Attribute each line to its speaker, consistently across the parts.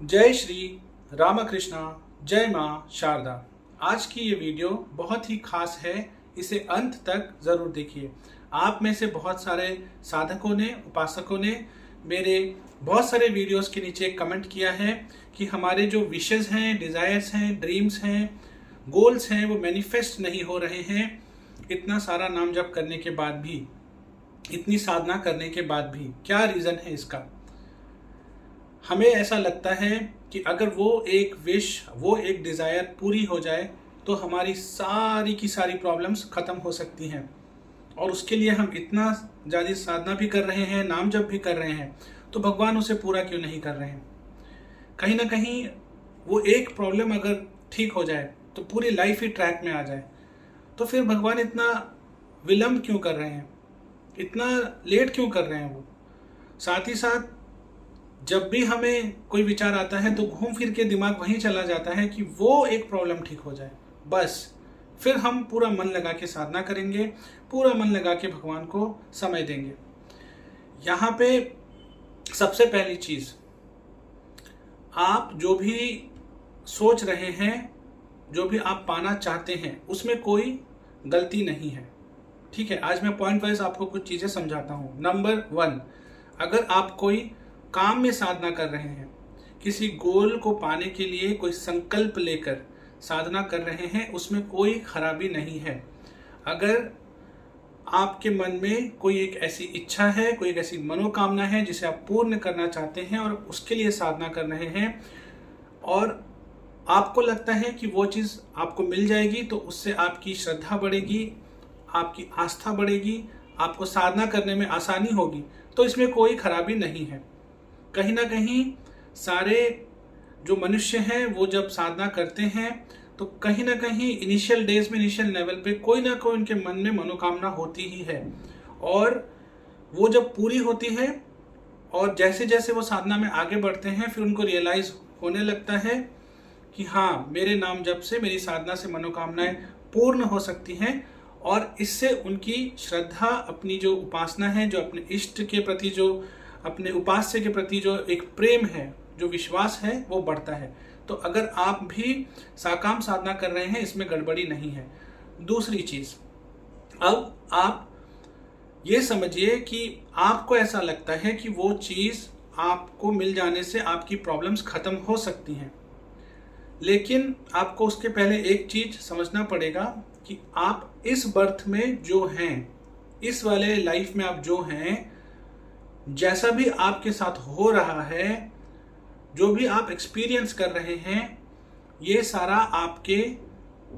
Speaker 1: जय श्री रामकृष्णा, जय माँ शारदा। आज की ये वीडियो बहुत ही खास है, इसे अंत तक ज़रूर देखिए। आप में से बहुत सारे साधकों ने, उपासकों ने मेरे बहुत सारे वीडियोस के नीचे कमेंट किया है कि हमारे जो विशेज़ हैं, डिज़ायर्स हैं, ड्रीम्स हैं, गोल्स हैं, वो मैनिफेस्ट नहीं हो रहे हैं। इतना सारा नाम जप करने के बाद भी, इतनी साधना करने के बाद भी क्या रीज़न है इसका। हमें ऐसा लगता है कि अगर वो एक विश, वो एक डिज़ायर पूरी हो जाए तो हमारी सारी की सारी प्रॉब्लम्स ख़त्म हो सकती हैं। और उसके लिए हम इतना ज़्यादा साधना भी कर रहे हैं, नाम जप भी कर रहे हैं, तो भगवान उसे पूरा क्यों नहीं कर रहे हैं। कहीं ना कहीं वो एक प्रॉब्लम अगर ठीक हो जाए तो पूरी लाइफ ही ट्रैक में आ जाए, तो फिर भगवान इतना विलम्ब क्यों कर रहे हैं, इतना लेट क्यों कर रहे हैं वो। साथ ही साथ जब भी हमें कोई विचार आता है तो घूम फिर के दिमाग वहीं चला जाता है कि वो एक प्रॉब्लम ठीक हो जाए, बस फिर हम पूरा मन लगा के साधना करेंगे, पूरा मन लगा के भगवान को समय देंगे। यहाँ पे सबसे पहली चीज, आप जो भी सोच रहे हैं, जो भी आप पाना चाहते हैं, उसमें कोई गलती नहीं है। ठीक है, आज मैं पॉइंट वाइज आपको कुछ चीजें समझाता हूं। नंबर 1, अगर आप कोई काम में साधना कर रहे हैं, किसी गोल को पाने के लिए कोई संकल्प लेकर साधना कर रहे हैं, उसमें कोई खराबी नहीं है। अगर आपके मन में कोई एक ऐसी इच्छा है, कोई एक ऐसी मनोकामना है जिसे आप पूर्ण करना चाहते हैं और उसके लिए साधना कर रहे हैं, और आपको लगता है कि वो चीज़ आपको मिल जाएगी, तो उससे आपकी श्रद्धा बढ़ेगी, आपकी आस्था बढ़ेगी, आपको साधना करने में आसानी होगी, तो इसमें कोई खराबी नहीं है। कहीं ना कहीं सारे जो मनुष्य हैं वो जब साधना करते हैं तो कहीं ना कहीं इनिशियल डेज में, इनिशियल लेवल पे कोई ना कोई उनके मन में मनोकामना होती ही है, और वो जब पूरी होती है और जैसे जैसे वो साधना में आगे बढ़ते हैं, फिर उनको रियलाइज होने लगता है कि हाँ, मेरे नाम जप से, मेरी साधना से मनोकामनाएं पूर्ण हो सकती हैं, और इससे उनकी श्रद्धा, अपनी जो उपासना है, जो अपने इष्ट के प्रति, जो अपने उपास्य के प्रति जो एक प्रेम है, जो विश्वास है, वो बढ़ता है। तो अगर आप भी साकाम साधना कर रहे हैं, इसमें गड़बड़ी नहीं है। दूसरी चीज, अब आप ये समझिए कि आपको ऐसा लगता है कि वो चीज आपको मिल जाने से आपकी प्रॉब्लम्स खत्म हो सकती हैं, लेकिन आपको उसके पहले एक चीज समझना पड़ेगा कि आप इस बर्थ में जो हैं, इस वाले लाइफ में आप जो हैं, जैसा भी आपके साथ हो रहा है, जो भी आप एक्सपीरियंस कर रहे हैं, ये सारा आपके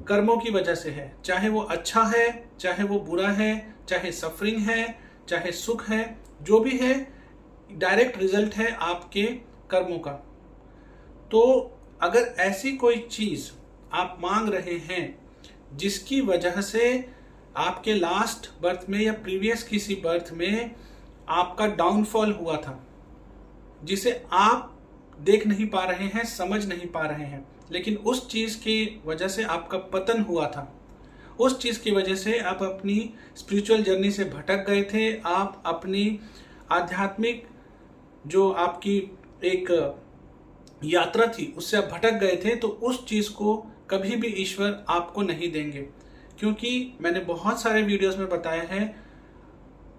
Speaker 1: कर्मों की वजह से है। चाहे वो अच्छा है, चाहे वो बुरा है, चाहे सफरिंग है, चाहे सुख है, जो भी है, डायरेक्ट रिजल्ट है आपके कर्मों का। तो अगर ऐसी कोई चीज आप मांग रहे हैं जिसकी वजह से आपके लास्ट बर्थ में या प्रीवियस किसी बर्थ में आपका डाउनफॉल हुआ था, जिसे आप देख नहीं पा रहे हैं, समझ नहीं पा रहे हैं, लेकिन उस चीज की वजह से आपका पतन हुआ था, उस चीज की वजह से आप अपनी स्पिरिचुअल जर्नी से भटक गए थे, आप अपनी आध्यात्मिक जो आपकी एक यात्रा थी उससे आप भटक गए थे, तो उस चीज को कभी भी ईश्वर आपको नहीं देंगे। क्योंकि मैंने बहुत सारे वीडियोस में बताया है,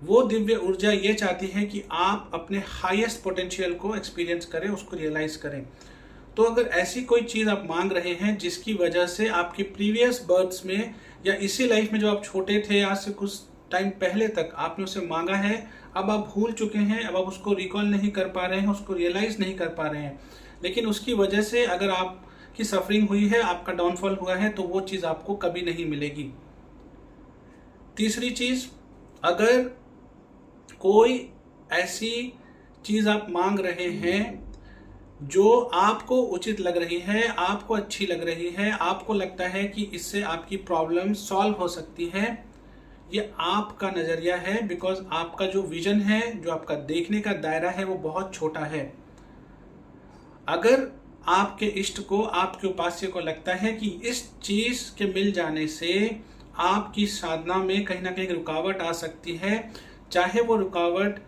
Speaker 1: वो दिव्य ऊर्जा ये चाहती है कि आप अपने हाईएस्ट पोटेंशियल को एक्सपीरियंस करें, उसको रियलाइज करें। तो अगर ऐसी कोई चीज आप मांग रहे हैं जिसकी वजह से आपकी प्रीवियस बर्थ्स में या इसी लाइफ में जो आप छोटे थे, आज से कुछ टाइम पहले तक आपने उसे मांगा है, अब आप भूल चुके हैं, अब आप उसको रिकॉल नहीं कर पा रहे हैं, उसको रियलाइज नहीं कर पा रहे हैं, लेकिन उसकी वजह से अगर आपकी सफरिंग हुई है, आपका डाउनफॉल हुआ है, तो वो चीज आपको कभी नहीं मिलेगी। तीसरी चीज, अगर कोई ऐसी चीज आप मांग रहे हैं जो आपको उचित लग रही है, आपको अच्छी लग रही है, आपको लगता है कि इससे आपकी प्रॉब्लम सॉल्व हो सकती है, ये आपका नजरिया है, बिकॉज आपका जो विजन है, जो आपका देखने का दायरा है, वो बहुत छोटा है। अगर आपके इष्ट को, आपके उपास्य को लगता है कि इस चीज के मिल जाने से आपकी साधना में कहीं ना कहीं रुकावट आ सकती है, चाहे वो रुकावट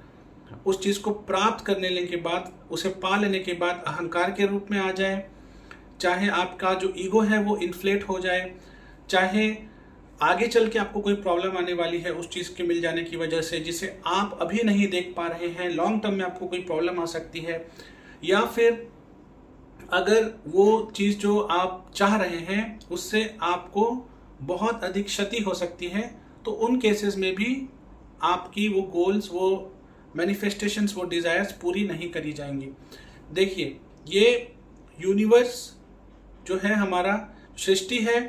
Speaker 1: उस चीज़ को प्राप्त करने के बाद, उसे पा लेने के बाद अहंकार के रूप में आ जाए, चाहे आपका जो ईगो है वो इन्फ्लेट हो जाए, चाहे आगे चल के आपको कोई प्रॉब्लम आने वाली है उस चीज़ के मिल जाने की वजह से, जिसे आप अभी नहीं देख पा रहे हैं, लॉन्ग टर्म में आपको कोई प्रॉब्लम आ सकती है, या फिर अगर वो चीज़ जो आप चाह रहे हैं उससे आपको बहुत अधिक क्षति हो सकती है, तो उन केसेस में भी आपकी वो गोल्स, वो मैनिफेस्टेशंस, वो डिज़ायर्स पूरी नहीं करी जाएंगी। देखिए, ये यूनिवर्स जो है, हमारा सृष्टि है,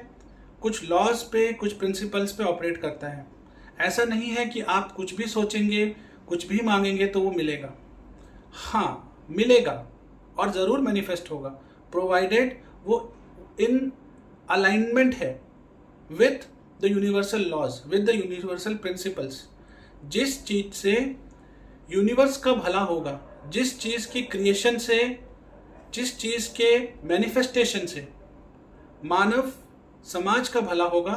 Speaker 1: कुछ लॉज पे, कुछ प्रिंसिपल्स पे ऑपरेट करता है। ऐसा नहीं है कि आप कुछ भी सोचेंगे, कुछ भी मांगेंगे तो वो मिलेगा। हाँ, मिलेगा और ज़रूर मैनिफेस्ट होगा, प्रोवाइडेड वो इन अलाइनमेंट है with the universal laws, with the universal principles. जिस चीज़ से यूनिवर्स का भला होगा, जिस चीज़ की क्रिएशन से, जिस चीज़ के मैनिफेस्टेशन से मानव समाज का भला होगा,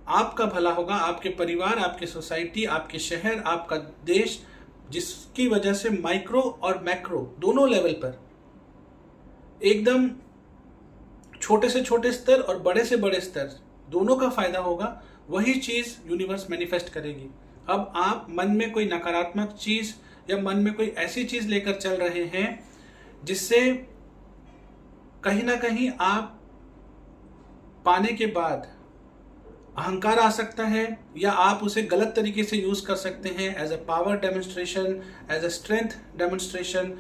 Speaker 1: आपका भला होगा, आपके परिवार, आपके सोसाइटी, आपके शहर, आपका देश, जिसकी वजह से माइक्रो और मैक्रो दोनों लेवल पर एकदम छोटे से छोटे स्तर और बड़े से बड़े स्तर दोनों का फायदा होगा, वही चीज़ यूनिवर्स मैनिफेस्ट करेगी। अब आप मन में कोई नकारात्मक चीज़ या मन में कोई ऐसी चीज़ लेकर चल रहे हैं जिससे कहीं ना कहीं आप पाने के बाद अहंकार आ सकता है, या आप उसे गलत तरीके से यूज़ कर सकते हैं as a power demonstration, as a strength demonstration,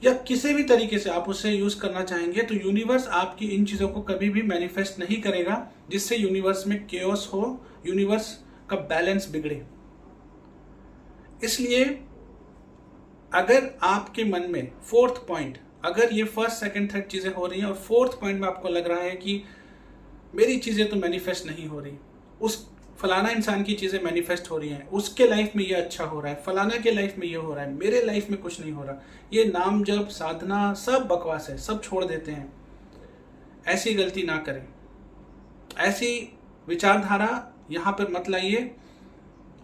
Speaker 1: या किसी भी तरीके से आप उसे यूज़ करना चाहेंगे, तो यूनिवर्स आपकी इन चीज़ों को कभी भी मैनिफेस्ट नहीं करेगा जिससे यूनिवर्स में केओस हो, यूनिवर्स का बैलेंस बिगड़े। इसलिए अगर आपके मन में फोर्थ पॉइंट, अगर ये फर्स्ट, सेकंड, थर्ड चीज़ें हो रही हैं और फोर्थ पॉइंट में आपको लग रहा है कि मेरी चीज़ें तो मैनिफेस्ट नहीं हो रही, उस फलाना इंसान की चीज़ें मैनिफेस्ट हो रही हैं, उसके लाइफ में ये अच्छा हो रहा है, फलाना के लाइफ में ये हो रहा है, मेरे लाइफ में कुछ नहीं हो रहा, ये नाम जप, साधना सब बकवास है, सब छोड़ देते हैं। ऐसी गलती ना करें, ऐसी विचारधारा यहाँ पर मत लाइए।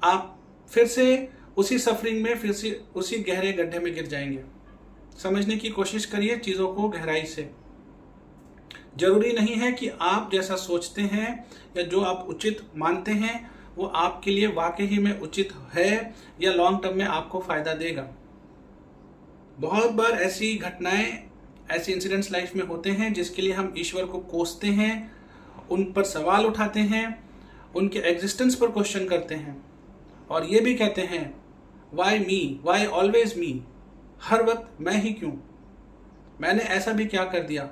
Speaker 1: आप फिर से उसी सफरिंग में, फिर से उसी गहरे गड्ढे में गिर जाएंगे। समझने की कोशिश करिए चीज़ों को गहराई से। जरूरी नहीं है कि आप जैसा सोचते हैं या जो आप उचित मानते हैं वो आपके लिए वाकई ही में उचित है या लॉन्ग टर्म में आपको फायदा देगा। बहुत बार ऐसी घटनाएं, ऐसे इंसिडेंट्स लाइफ में होते हैं जिसके लिए हम ईश्वर को कोसते हैं, उन पर सवाल उठाते हैं, उनके एग्जिस्टेंस पर क्वेश्चन करते हैं और ये भी कहते हैं why me, why always me, हर वक्त मैं ही क्यों, मैंने ऐसा भी क्या कर दिया।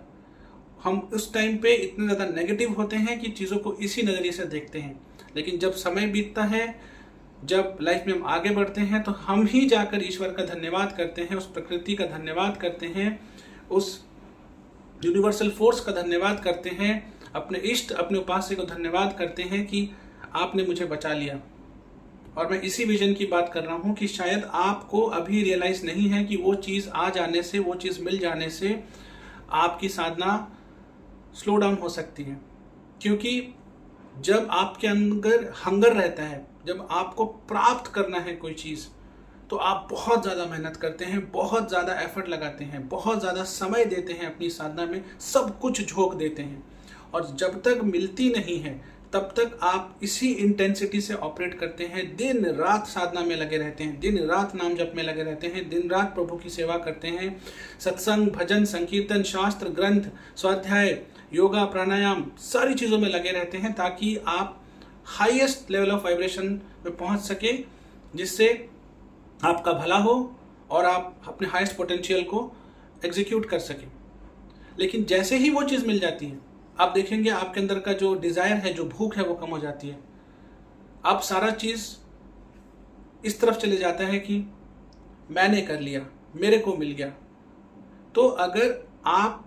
Speaker 1: हम उस टाइम पे इतने ज़्यादा नेगेटिव होते हैं कि चीज़ों को इसी नज़रिए से देखते हैं, लेकिन जब समय बीतता है, जब लाइफ में हम आगे बढ़ते हैं, तो हम ही जाकर ईश्वर का धन्यवाद करते हैं, उस प्रकृति का धन्यवाद करते हैं, उस यूनिवर्सल फोर्स का धन्यवाद करते हैं, अपने इष्ट, अपने उपास्य को धन्यवाद करते हैं कि आपने मुझे बचा लिया। और मैं इसी विजन की बात कर रहा हूँ कि शायद आपको अभी रियलाइज नहीं है कि वो चीज़ आ जाने से, वो चीज़ मिल जाने से आपकी साधना स्लो डाउन हो सकती है। क्योंकि जब आपके अंदर हंगर रहता है, जब आपको प्राप्त करना है कोई चीज़, तो आप बहुत ज़्यादा मेहनत करते हैं, बहुत ज़्यादा एफर्ट लगाते हैं, बहुत ज़्यादा समय देते हैं अपनी साधना में, सब कुछ झोंक देते हैं। और जब तक मिलती नहीं है तब तक आप इसी इंटेंसिटी से ऑपरेट करते हैं, दिन रात साधना में लगे रहते हैं, दिन रात नाम जप में लगे रहते हैं, दिन रात प्रभु की सेवा करते हैं, सत्संग, भजन, संकीर्तन, शास्त्र, ग्रंथ, स्वाध्याय, योगा, प्राणायाम, सारी चीज़ों में लगे रहते हैं ताकि आप हाईएस्ट लेवल ऑफ वाइब्रेशन में पहुंच सके, जिससे आपका भला हो और आप अपने हाईएस्ट पोटेंशियल को एग्जीक्यूट कर सकें। लेकिन जैसे ही वो चीज़ मिल जाती है, आप देखेंगे आपके अंदर का जो डिज़ायर है, जो भूख है, वो कम हो जाती है। अब सारा चीज़ इस तरफ चले जाता है कि मैंने कर लिया, मेरे को मिल गया। तो अगर आप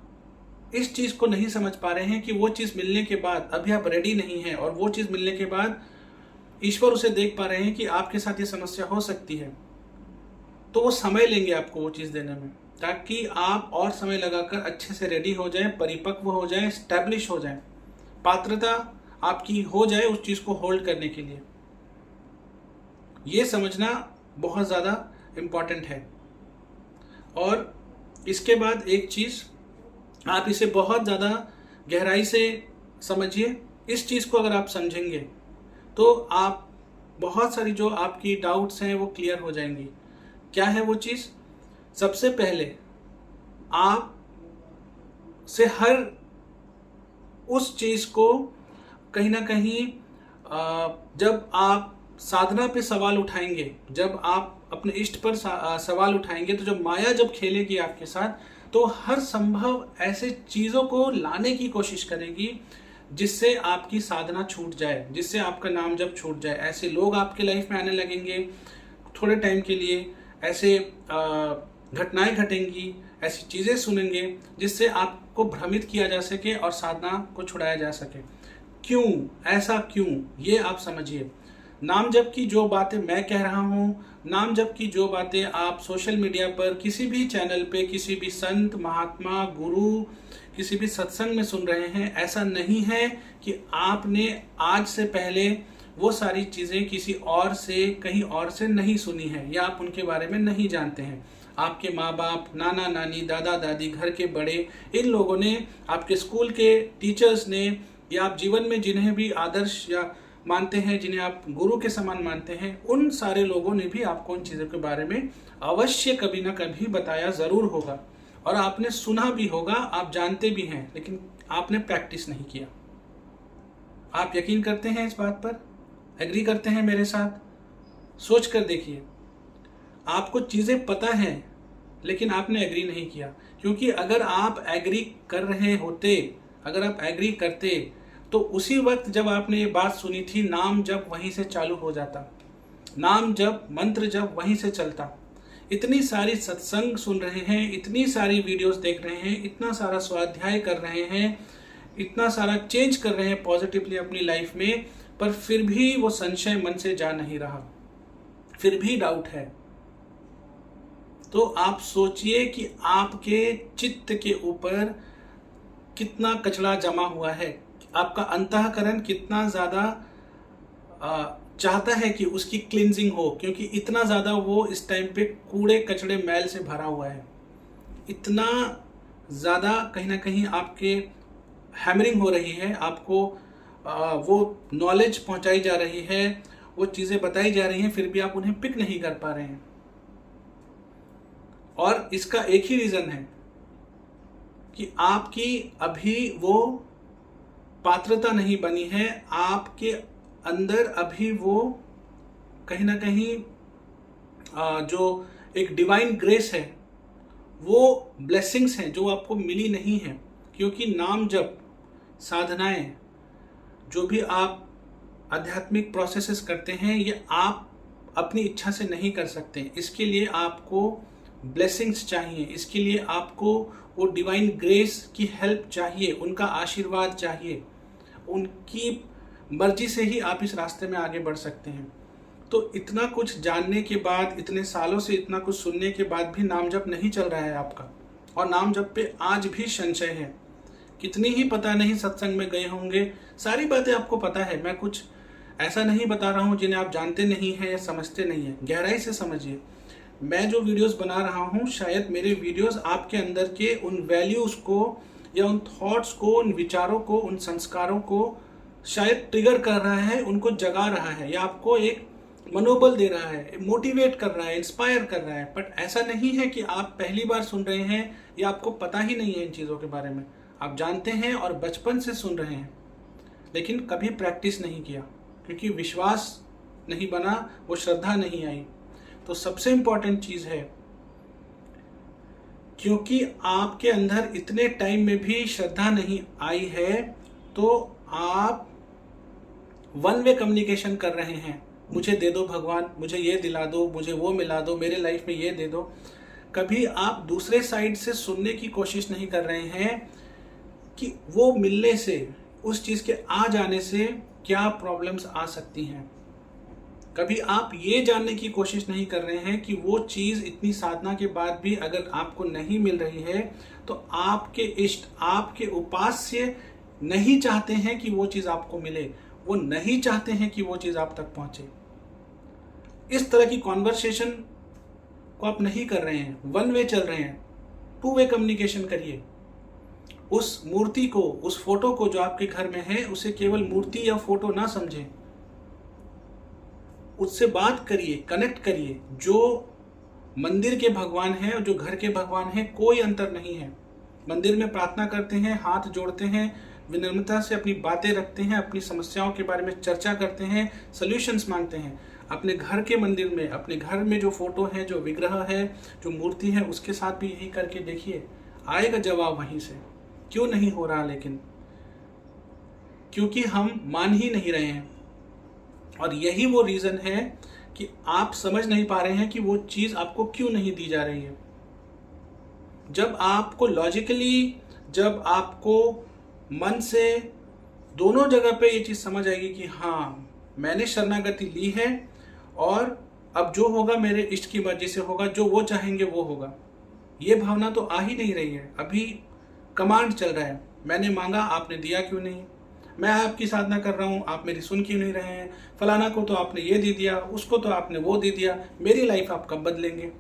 Speaker 1: इस चीज़ को नहीं समझ पा रहे हैं कि वो चीज़ मिलने के बाद अभी आप रेडी नहीं हैं, और वो चीज़ मिलने के बाद ईश्वर उसे देख पा रहे हैं कि आपके साथ ये समस्या हो सकती है, तो वो समय लेंगे आपको वो चीज़ देने में, ताकि आप और समय लगाकर अच्छे से रेडी हो जाएं, परिपक्व हो जाएं, स्टैब्लिश हो जाएं, पात्रता आपकी हो जाए उस चीज़ को होल्ड करने के लिए। ये समझना बहुत ज़्यादा इम्पॉर्टेंट है। और इसके बाद एक चीज़, आप इसे बहुत ज़्यादा गहराई से समझिए। इस चीज़ को अगर आप समझेंगे तो आप बहुत सारी जो आपकी डाउट्स हैं वो क्लियर हो जाएंगी। क्या है वो चीज़? सबसे पहले आप से हर उस चीज़ को कहीं ना कहीं जब आप साधना पे सवाल उठाएंगे, जब आप अपने इष्ट पर सवाल उठाएंगे, तो जब माया जब खेलेगी आपके साथ, तो हर संभव ऐसे चीज़ों को लाने की कोशिश करेगी जिससे आपकी साधना छूट जाए, जिससे आपका नाम जब छूट जाए। ऐसे लोग आपके लाइफ में आने लगेंगे थोड़े टाइम के लिए, ऐसे घटनाएं घटेंगी, ऐसी चीज़ें सुनेंगे जिससे आपको भ्रमित किया जा सके और साधना को छुड़ाया जा सके। क्यों ऐसा, क्यों, ये आप समझिए। नाम जप की जो बातें मैं कह रहा हूँ, नाम जप की जो बातें आप सोशल मीडिया पर किसी भी चैनल पे, किसी भी संत, महात्मा, गुरु, किसी भी सत्संग में सुन रहे हैं, ऐसा नहीं है कि आपने आज से पहले वो सारी चीज़ें किसी और से, कहीं और से नहीं सुनी है, या आप उनके बारे में नहीं जानते हैं। आपके माँ बाप, नाना नानी, दादा दादी, घर के बड़े, इन लोगों ने, आपके स्कूल के टीचर्स ने, या आप जीवन में जिन्हें भी आदर्श या मानते हैं, जिन्हें आप गुरु के समान मानते हैं, उन सारे लोगों ने भी आपको उन चीज़ों के बारे में अवश्य कभी ना कभी बताया ज़रूर होगा, और आपने सुना भी होगा, आप जानते भी हैं, लेकिन आपने प्रैक्टिस नहीं किया। आप यकीन करते हैं इस बात पर? एग्री करते हैं मेरे साथ? सोच कर देखिए, आपको चीज़ें पता हैं लेकिन आपने एग्री नहीं किया। क्योंकि अगर आप एग्री कर रहे होते, अगर आप एग्री करते, तो उसी वक्त जब आपने ये बात सुनी थी, नाम जब वहीं से चालू हो जाता, नाम जब, मंत्र जब वहीं से चलता। इतनी सारी सत्संग सुन रहे हैं, इतनी सारी वीडियोस देख रहे हैं, इतना सारा स्वाध्याय कर रहे हैं, इतना सारा चेंज कर रहे हैं पॉजिटिवली अपनी लाइफ में, पर फिर भी वो संशय मन से जा नहीं रहा, फिर भी डाउट है। तो आप सोचिए कि आपके चित्त के ऊपर कितना कचरा जमा हुआ है, आपका अंतःकरण कितना ज़्यादा चाहता है कि उसकी क्लींजिंग हो, क्योंकि इतना ज़्यादा वो इस टाइम पे कूड़े कचड़े मैल से भरा हुआ है। इतना ज़्यादा कहीं ना कहीं आपके हैमरिंग हो रही है, आपको वो नॉलेज पहुंचाई जा रही है, वो चीज़ें बताई जा रही हैं, फिर भी आप उन्हें पिक नहीं कर पा रहे हैं। और इसका एक ही रीज़न है कि आपकी अभी वो पात्रता नहीं बनी है, आपके अंदर अभी वो कहीं ना कहीं जो एक डिवाइन ग्रेस है, वो ब्लेसिंग्स हैं जो आपको मिली नहीं है। क्योंकि नाम जप, साधनाएं, जो भी आप आध्यात्मिक प्रोसेसेस करते हैं, ये आप अपनी इच्छा से नहीं कर सकते। इसके लिए आपको ब्लेसिंग्स चाहिए, इसके लिए आपको वो डिवाइन ग्रेस की हेल्प चाहिए, उनका आशीर्वाद चाहिए, उनकी मर्जी से ही आप इस रास्ते में आगे बढ़ सकते हैं। तो इतना कुछ जानने के बाद, इतने सालों से इतना कुछ सुनने के बाद भी नाम जप नहीं चल रहा है आपका, और नाम जप पे आज भी संशय है। कितनी ही पता नहीं सत्संग में गए होंगे, सारी बातें आपको पता है, मैं कुछ ऐसा नहीं बता रहा हूँ जिन्हें आप जानते नहीं हैं या समझते नहीं हैं। गहराई से समझिए, मैं जो वीडियोस बना रहा हूँ, शायद मेरे वीडियोस आपके अंदर के उन वैल्यूज़ को, या उन थॉट्स को, उन विचारों को, उन संस्कारों को शायद ट्रिगर कर रहा है, उनको जगा रहा है, या आपको एक मनोबल दे रहा है, मोटिवेट कर रहा है, इंस्पायर कर रहा है। बट ऐसा नहीं है कि आप पहली बार सुन रहे हैं या आपको पता ही नहीं है इन चीज़ों के बारे में। आप जानते हैं और बचपन से सुन रहे हैं, लेकिन कभी प्रैक्टिस नहीं किया, क्योंकि विश्वास नहीं बना, वो श्रद्धा नहीं आई। तो सबसे इम्पॉर्टेंट चीज़ है, क्योंकि आपके अंदर इतने टाइम में भी श्रद्धा नहीं आई है, तो आप वन वे कम्युनिकेशन कर रहे हैं। मुझे दे दो भगवान, मुझे ये दिला दो, मुझे वो मिला दो, मेरे लाइफ में ये दे दो। कभी आप दूसरे साइड से सुनने की कोशिश नहीं कर रहे हैं कि वो मिलने से, उस चीज़ के आ जाने से क्या प्रॉब्लम्स आ सकती हैं। कभी आप ये जानने की कोशिश नहीं कर रहे हैं कि वो चीज़ इतनी साधना के बाद भी अगर आपको नहीं मिल रही है, तो आपके इष्ट, आपके उपास्य नहीं चाहते हैं कि वो चीज़ आपको मिले, वो नहीं चाहते हैं कि वो चीज़ आप तक पहुंचे। इस तरह की कॉन्वर्सेशन को आप नहीं कर रहे हैं, वन वे चल रहे हैं, टू वे कम्युनिकेशन करिए। उस मूर्ति को, उस फोटो को जो आपके घर में है, उसे केवल मूर्ति या फोटो ना समझें, उससे बात करिए, कनेक्ट करिए। जो मंदिर के भगवान हैं और जो घर के भगवान हैं, कोई अंतर नहीं है। मंदिर में प्रार्थना करते हैं, हाथ जोड़ते हैं, विनम्रता से अपनी बातें रखते हैं, अपनी समस्याओं के बारे में चर्चा करते हैं, सॉल्यूशंस मांगते हैं। अपने घर के मंदिर में, अपने घर में जो फोटो है, जो विग्रह है, जो मूर्ति है, उसके साथ भी यही करके देखिए, आएगा जवाब वहीं से। क्यों नहीं हो रहा? लेकिन क्योंकि हम मान ही नहीं रहे हैं। और यही वो रीजन है कि आप समझ नहीं पा रहे हैं कि वो चीज आपको क्यों नहीं दी जा रही है। जब आपको लॉजिकली, जब आपको मन से, दोनों जगह पे ये चीज समझ आएगी कि हाँ, मैंने शरणागति ली है और अब जो होगा मेरे इष्ट की मर्जी से होगा, जो वो चाहेंगे वो होगा। ये भावना तो आ ही नहीं रही है। अभी कमांड चल रहा है, मैंने मांगा, आपने दिया क्यों नहीं, मैं आपकी साधना कर रहा हूँ, आप मेरी सुन क्यों नहीं रहे हैं, फलाना को तो आपने ये दे दिया, उसको तो आपने वो दे दिया, मेरी लाइफ आप कब बदलेंगे?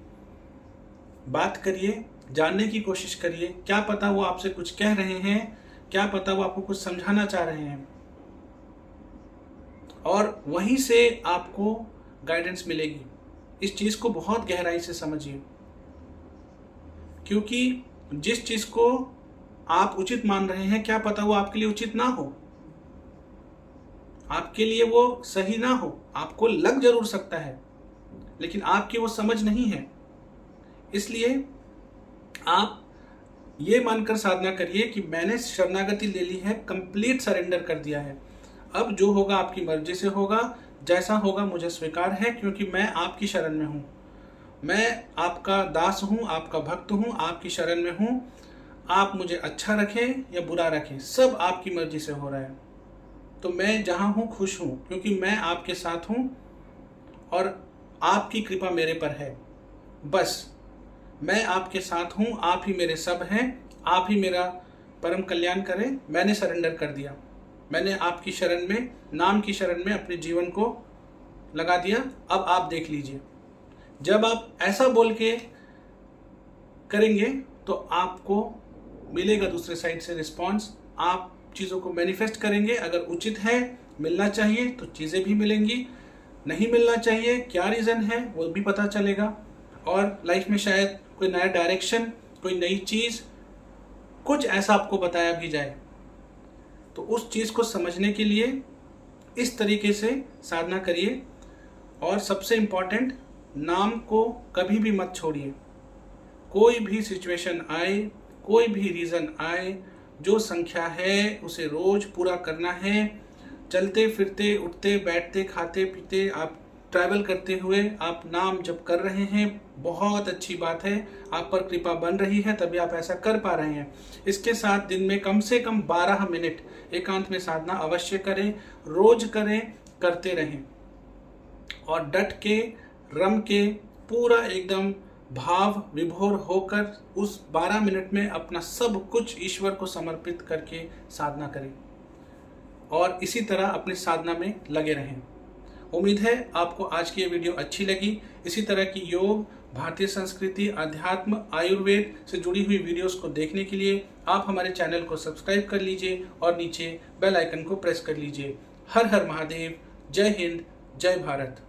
Speaker 1: बात करिए, जानने की कोशिश करिए। क्या पता वो आपसे कुछ कह रहे हैं, क्या पता वो आपको कुछ समझाना चाह रहे हैं, और वहीं से आपको गाइडेंस मिलेगी। इस चीज को बहुत गहराई से समझिए, क्योंकि जिस चीज को आप उचित मान रहे हैं, क्या पता वो आपके लिए उचित ना हो, आपके लिए वो सही ना हो। आपको लग जरूर सकता है, लेकिन आपकी वो समझ नहीं है। इसलिए आप ये मानकर साधना करिए कि मैंने शरणागति ले ली है, कंप्लीट सरेंडर कर दिया है। अब जो होगा आपकी मर्जी से होगा, जैसा होगा मुझे स्वीकार है, क्योंकि मैं आपकी शरण में हूँ। मैं आपका दास हूँ, आपका भक्त हूँ, आपकी शरण में हूँ। आप मुझे अच्छा रखें या बुरा रखें, सब आपकी मर्जी से हो रहा है। तो मैं जहाँ हूँ खुश हूँ, क्योंकि मैं आपके साथ हूँ और आपकी कृपा मेरे पर है। बस मैं आपके साथ हूँ, आप ही मेरे सब हैं, आप ही मेरा परम कल्याण करें। मैंने सरेंडर कर दिया, मैंने आपकी शरण में, नाम की शरण में अपने जीवन को लगा दिया। अब आप देख लीजिए। जब आप ऐसा बोल के करेंगे तो आपको मिलेगा दूसरे साइड से रिस्पॉन्स। आप चीज़ों को मैनिफेस्ट करेंगे। अगर उचित है, मिलना चाहिए, तो चीज़ें भी मिलेंगी। नहीं मिलना चाहिए, क्या रीज़न है वो भी पता चलेगा। और लाइफ में शायद कोई नया डायरेक्शन, कोई नई चीज़, कुछ ऐसा आपको बताया भी जाए। तो उस चीज़ को समझने के लिए इस तरीके से साधना करिए। और सबसे इम्पॉर्टेंट, नाम को कभी भी मत छोड़िए। कोई भी सिचुएशन आए, कोई भी रीज़न आए, जो संख्या है उसे रोज पूरा करना है। चलते फिरते, उठते बैठते, खाते पीते, आप ट्रैवल करते हुए आप नाम जप कर रहे हैं, बहुत अच्छी बात है। आप पर कृपा बन रही है, तभी आप ऐसा कर पा रहे हैं। इसके साथ दिन में कम से कम 12 मिनट एकांत में साधना अवश्य करें, रोज करें, करते रहें। और डट के, रम के, पूरा एकदम भाव विभोर होकर उस 12 मिनट में अपना सब कुछ ईश्वर को समर्पित करके साधना करें। और इसी तरह अपनी साधना में लगे रहें। उम्मीद है आपको आज की ये वीडियो अच्छी लगी। इसी तरह की योग, भारतीय संस्कृति, अध्यात्म, आयुर्वेद से जुड़ी हुई वीडियोस को देखने के लिए आप हमारे चैनल को सब्सक्राइब कर लीजिए और नीचे बेल आइकन को प्रेस कर लीजिए। हर हर महादेव। जय हिंद, जय भारत।